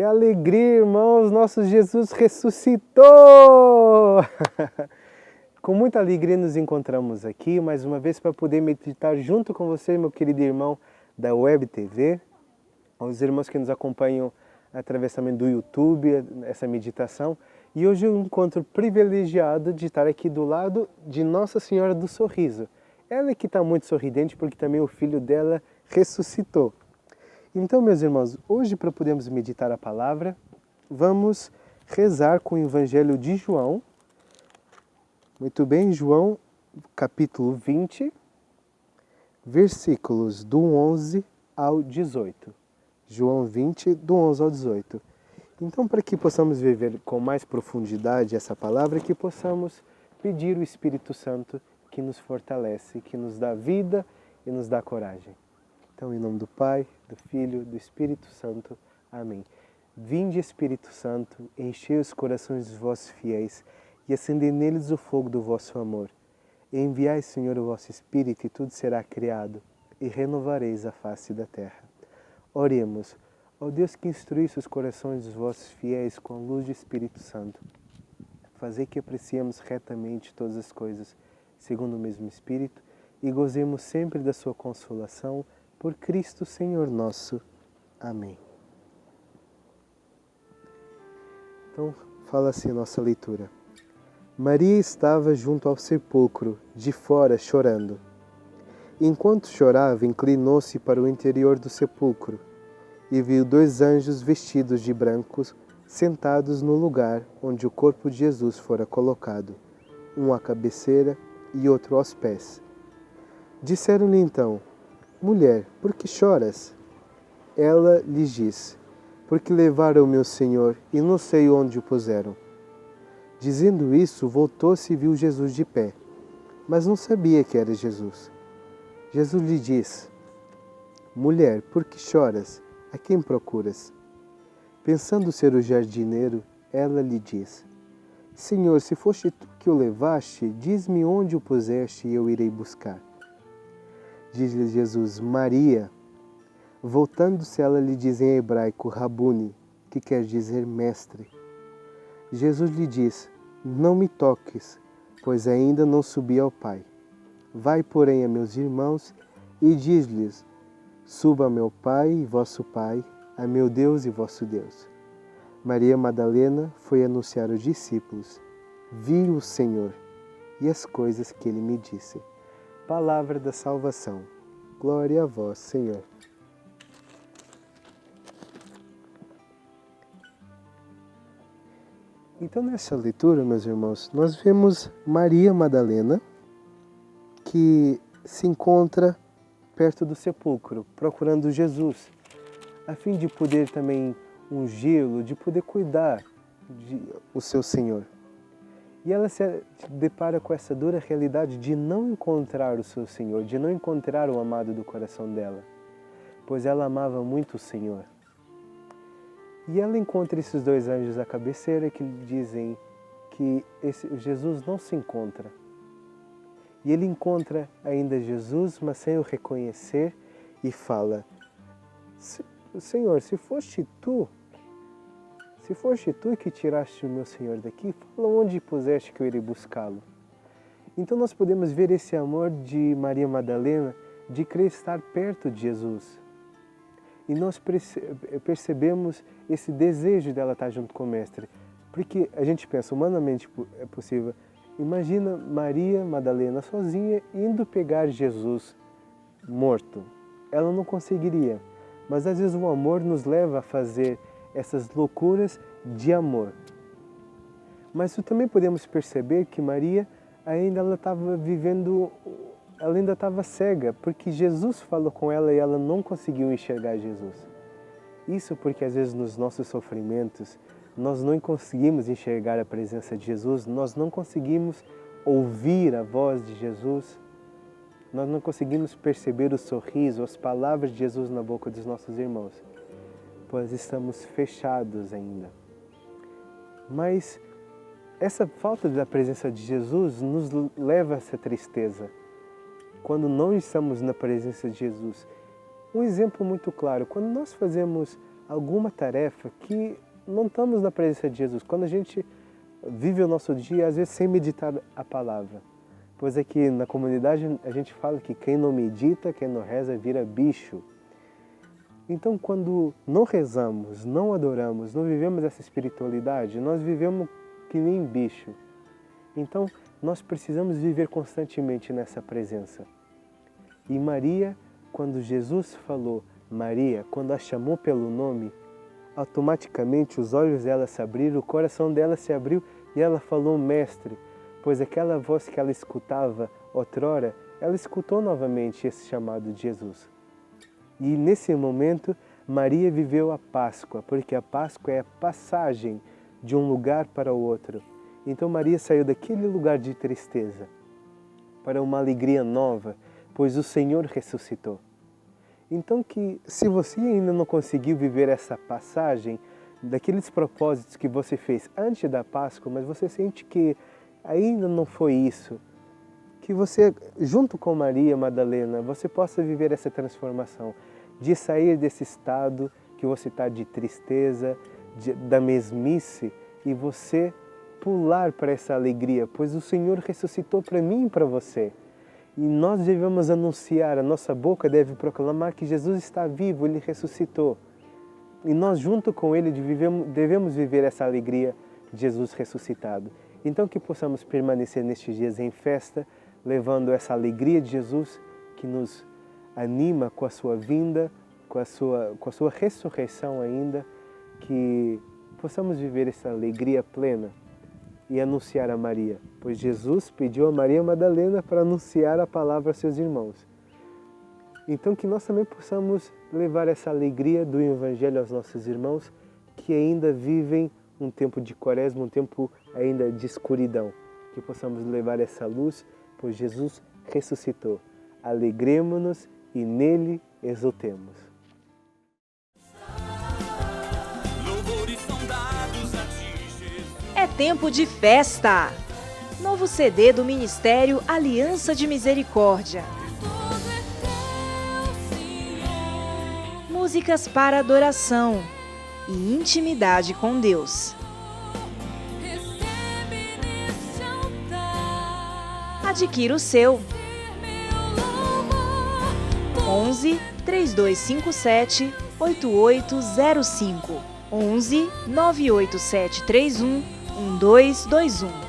alegria, irmãos! Nosso Jesus ressuscitou! Com muita alegria nos encontramos aqui, mais uma vez, para poder meditar junto com você, meu querido irmão da Web TV, aos irmãos que nos acompanham através também do YouTube, essa meditação. E hoje eu encontro privilegiado de estar aqui do lado de Nossa Senhora do Sorriso. Ela que está muito sorridente porque também o filho dela ressuscitou. Então, meus irmãos, hoje para podermos meditar a palavra, vamos rezar com o Evangelho de João. Muito bem, João, capítulo 20, versículos do 11 ao 18. João 20, do 11 ao 18. Então, para que possamos viver com mais profundidade essa palavra, que possamos pedir o Espírito Santo que nos fortalece, que nos dá vida e nos dá coragem. Então, em nome do Pai, do Filho, do Espírito Santo. Amém. Vinde, Espírito Santo, enchei os corações dos vossos fiéis e acendei neles o fogo do vosso amor. Enviai, Senhor, o vosso Espírito e tudo será criado e renovareis a face da terra. Oremos. Ó Deus que instruísse os corações dos vossos fiéis com a luz do Espírito Santo, fazei que apreciemos retamente todas as coisas, segundo o mesmo Espírito, e gozemos sempre da sua consolação, por Cristo Senhor nosso. Amém. Então, fala assim a nossa leitura. Maria estava junto ao sepulcro, de fora, chorando. Enquanto chorava, inclinou-se para o interior do sepulcro e viu dois anjos vestidos de brancos sentados no lugar onde o corpo de Jesus fora colocado, um à cabeceira e outro aos pés. Disseram-lhe então: Mulher, por que choras? Ela lhes disse: Porque levaram o meu Senhor e não sei onde o puseram. Dizendo isso, voltou-se e viu Jesus de pé, mas não sabia que era Jesus. Jesus lhe disse: Mulher, por que choras? A quem procuras? Pensando ser o jardineiro, ela lhe disse: Senhor, se foste tu que o levaste, diz-me onde o puseste e eu irei buscar. Diz-lhe Jesus: Maria. Voltando-se, ela lhe diz em hebraico: Rabuni, que quer dizer mestre. Jesus lhe diz: Não me toques, pois ainda não subi ao Pai. Vai, porém, a meus irmãos e diz-lhes: Suba a meu Pai e vosso Pai, a meu Deus e vosso Deus. Maria Madalena foi anunciar aos discípulos: Vi o Senhor e as coisas que ele me disse. Palavra da salvação. Glória a vós, Senhor. Então, nessa leitura, meus irmãos, nós vemos Maria Madalena, que se encontra perto do sepulcro, procurando Jesus, a fim de poder também ungí-lo, de poder cuidar do seu Senhor. E ela se depara com essa dura realidade de não encontrar o seu Senhor, de não encontrar o amado do coração dela, pois ela amava muito o Senhor. E ela encontra esses dois anjos à cabeceira que lhe dizem que Jesus não se encontra. E ele encontra ainda Jesus, mas sem o reconhecer, e fala: Senhor, se foste tu que tiraste o meu Senhor daqui, fala onde puseste que eu irei buscá-lo. Então nós podemos ver esse amor de Maria Madalena de querer estar perto de Jesus. E nós percebemos esse desejo dela estar junto com o Mestre. Porque a gente pensa, humanamente é possível. Imagina Maria Madalena sozinha indo pegar Jesus morto. Ela não conseguiria. Mas às vezes o amor nos leva a fazer essas loucuras de amor. Mas também podemos perceber que Maria ainda ela ainda estava cega, porque Jesus falou com ela e ela não conseguiu enxergar Jesus. Isso porque às vezes nos nossos sofrimentos nós não conseguimos enxergar a presença de Jesus, nós não conseguimos ouvir a voz de Jesus, nós não conseguimos perceber o sorriso, as palavras de Jesus na boca dos nossos irmãos, pois estamos fechados ainda. Mas essa falta da presença de Jesus nos leva a essa tristeza. Quando não estamos na presença de Jesus. Um exemplo muito claro, quando nós fazemos alguma tarefa que não estamos na presença de Jesus. Quando a gente vive o nosso dia, às vezes sem meditar a palavra. Pois aqui na comunidade a gente fala que quem não medita, quem não reza, vira bicho. Então quando não rezamos, não adoramos, não vivemos essa espiritualidade, nós vivemos que nem bicho. Então nós precisamos viver constantemente nessa presença. E Maria, quando Jesus falou Maria, quando a chamou pelo nome, automaticamente os olhos dela se abriram, o coração dela se abriu e ela falou Mestre, pois aquela voz que ela escutava outrora, ela escutou novamente esse chamado de Jesus. E nesse momento, Maria viveu a Páscoa, porque a Páscoa é a passagem de um lugar para o outro. Então Maria saiu daquele lugar de tristeza para uma alegria nova, pois o Senhor ressuscitou. Então que se você ainda não conseguiu viver essa passagem, daqueles propósitos que você fez antes da Páscoa, mas você sente que ainda não foi isso, que você, junto com Maria Madalena, você possa viver essa transformação, de sair desse estado que você está de tristeza, da mesmice, e você pular para essa alegria, pois o Senhor ressuscitou para mim e para você. E nós devemos anunciar, a nossa boca deve proclamar que Jesus está vivo, Ele ressuscitou. E nós, junto com Ele, devemos viver essa alegria de Jesus ressuscitado. Então que possamos permanecer nestes dias em festa, levando essa alegria de Jesus que nos anima com a sua vinda, com a sua ressurreição ainda, que possamos viver essa alegria plena e anunciar a Maria, pois Jesus pediu a Maria Madalena para anunciar a palavra aos seus irmãos. Então que nós também possamos levar essa alegria do Evangelho aos nossos irmãos que ainda vivem um tempo de quaresma, um tempo ainda de escuridão. Que possamos levar essa luz, pois Jesus ressuscitou. Alegremo-nos e nele exultemos. É tempo de festa! Novo CD do Ministério Aliança de Misericórdia. Músicas para adoração e intimidade com Deus. Adquira o seu. 11 3257 8805 11 98731 1221